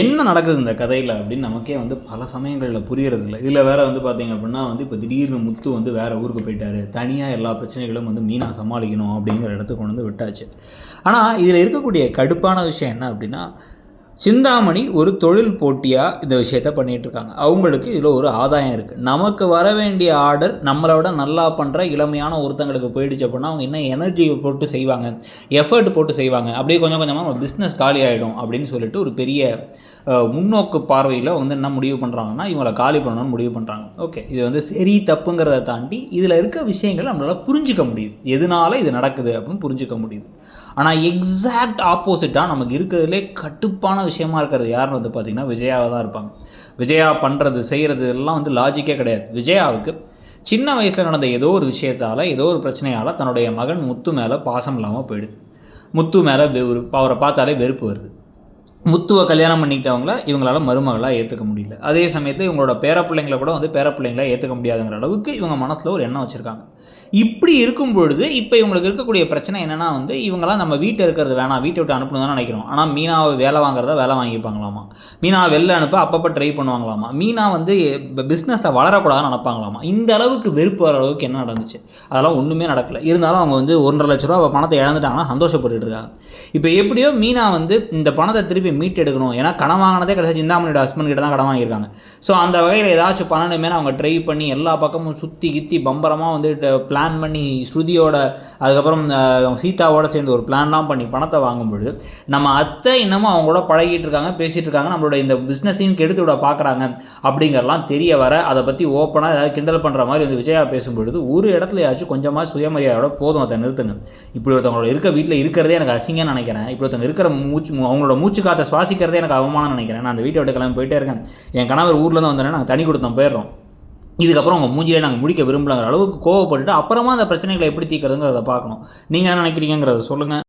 என்ன நடக்குது இந்த கதையில் அப்படின்னு நமக்கே பல சமயங்களில் புரியறதில்ல. இதில் வேறு பார்த்தீங்க அப்படின்னா இப்போ திடீர்னு முத்து வேறு ஊருக்கு போயிட்டார். தனியாக எல்லா பிரச்சனைகளும் மீனா சமாளிக்கணும் அப்படிங்கிற இடத்துக்கு கொண்டு விட்டாச்சு. ஆனால் இதில் இருக்கக்கூடிய கடுப்பான விஷயம் என்ன அப்படின்னா, சிந்தாமணி ஒரு தொழில் போட்டியாக இந்த விஷயத்த பண்ணிகிட்ருக்காங்க. அவங்களுக்கு இதில் ஒரு ஆதாயம் இருக்குது. நமக்கு வர வேண்டிய ஆர்டர் நம்மளோட நல்லா பண்ணுற இளமையான ஒருத்தங்களுக்கு போயிடுச்சு அப்படின்னா அவங்க என்ன எனர்ஜி போட்டு செய்வாங்க, எஃபர்ட் போட்டு செய்வாங்க. அப்படியே கொஞ்சம் கொஞ்சமாக நம்ம பிஸ்னஸ் காலி ஆகிடும் அப்படின்னு சொல்லிட்டு ஒரு பெரிய முன்னோக்கு பார்வையில் என்ன முடிவு பண்ணுறாங்கன்னா, இவங்களை காலி பண்ணணும்னு முடிவு பண்ணுறாங்க. ஓகே, இது சரி தப்புங்கிறத தாண்டி இதில் இருக்க விஷயங்கள் நம்மளால் புரிஞ்சிக்க முடியுது. எதனால இது நடக்குது அப்படின்னு புரிஞ்சிக்க முடியுது. ஆனால் எக்ஸாக்ட் ஆப்போசிட்டாக நமக்கு இருக்கிறதுலே கட்டுப்பான விஷயமா இருக்கிறது யாருன்னு பார்த்திங்கன்னா விஜயாவை தான் இருப்பாங்க. விஜயா பண்ணுறது செய்கிறது எல்லாம் லாஜிக்கே கிடையாது. விஜயாவுக்கு சின்ன வயசில் நடந்த ஏதோ ஒரு விஷயத்தால், ஏதோ ஒரு பிரச்சனையால் தன்னுடைய மகன் முத்து மேலே பாசம் இல்லாமல் போயிடுது. முத்து மேலே அவரை பார்த்தாலே வெறுப்பு வருது. முத்துவை கல்யாணம் பண்ணிக்கிட்டவங்கள இவங்களால் மருமகளாக ஏற்றுக்க முடியல. அதே சமயத்தில் இவங்களோட பேரப்பிள்ளைங்களை கூட பேரப்பிள்ளைங்களாக ஏற்றுக்க முடியாதுங்கிற அளவுக்கு இவங்க மனசில் ஒரு எண்ணம் வச்சுருக்காங்க. இப்படி இருக்கும் பொழுது இப்போ இவங்களுக்கு இருக்கக்கூடிய பிரச்சனை என்னென்னா இவங்களாம் நம்ம வீட்டில் இருக்கிறது வேணாம், வீட்டை விட்டு அனுப்பணும் தான் நினைக்கிறோம். ஆனால் மீனாவை வேலை வாங்குறதா வேலை வாங்கிப்பாங்களாமா, மீனாவை வெளில அனுப்ப அப்பப்போ ட்ரை பண்ணுவாங்களாமா, மீனா பிஸ்னஸில் வளரக்கூடாதுன்னு நினைப்பாங்களாமா. இந்த அளவுக்கு வெறுப்பு வர அளவுக்கு என்ன நடந்துச்சு? அதெல்லாம் ஒன்றுமே நடக்கலை. இருந்தாலும் அவங்க 1.5 லட்ச ரூபா பணத்தை இழந்துட்டாங்கன்னா சந்தோஷப்பட்டுட்டு இருக்காங்க. இப்போ எப்படியோ மீனா இந்த பணத்தை திருப்பி மீட் எடுக்கணும். ஏன்னா கடன் வாங்கினதே கிடையாது, சிந்தாமணியோட ஹஸ்பண்ட் கிட்ட தான் கடன் வாங்கியிருக்காங்க. ஸோ அந்த வகையில் ஏதாச்சும் பண்ணணுமே அவங்க ட்ரை பண்ணி எல்லா பக்கமும் சுற்றி கித்தி பம்பரமாக பிளான் பண்ணி ஸ்ருதியோட அதுக்கப்புறம் சீதாவோட சேர்ந்து ஒரு பிளான்லாம் பண்ணி பணத்தை வாங்கும்பொழுது நம்ம அத்தை இன்னமும் அவங்களோட பழகிட்டு இருக்காங்க, பேசிகிட்டு இருக்காங்க, நம்மளோட இந்த பிஸ்னஸையும் கெடுத்து விட பார்க்குறாங்க அப்படிங்கிறலாம் தெரிய வர அதை பற்றி ஓப்பனாக ஏதாவது கிண்டல் பண்ணுற மாதிரி விஜயா பேசும்பொழுது ஒரு இடத்துலையாச்சும் கொஞ்சமாக சுயமரியாதையோட போதும் அதை நிறுத்துங்க. இப்படி ஒருத்தவங்களோட வீட்டில் இருக்கிறதே எனக்கு அசிங்கன்னு நினைக்கிறேன். இப்படி ஒருத்தவங்க இருக்கிற அவங்களோட மூச்சு காற்றை சுவாசிக்கிறதே எனக்கு அவமானம் நினைக்கிறேன். நான் அந்த வீட்டை விட்டு கிளம்பி போயிட்டே இருக்கேன். என் கணவர் ஊர்லேருந்து வந்தோடனே நாங்கள் தனி கொடுத்தோம் போயிடுறோம். இதுக்கப்புறம் உங்கள் மூஞ்சிலே நாங்கள் முடிக்க விரும்பலங்கிற அளவுக்கு கோவப்பட்டுட்டு அப்புறமா அந்த பிரச்சனைகளை எப்படி தீர்க்கிறதுங்கிறத பார்க்கணும். நீங்கள் என்ன நினைக்கிறீங்கிறத சொல்லுங்கள்.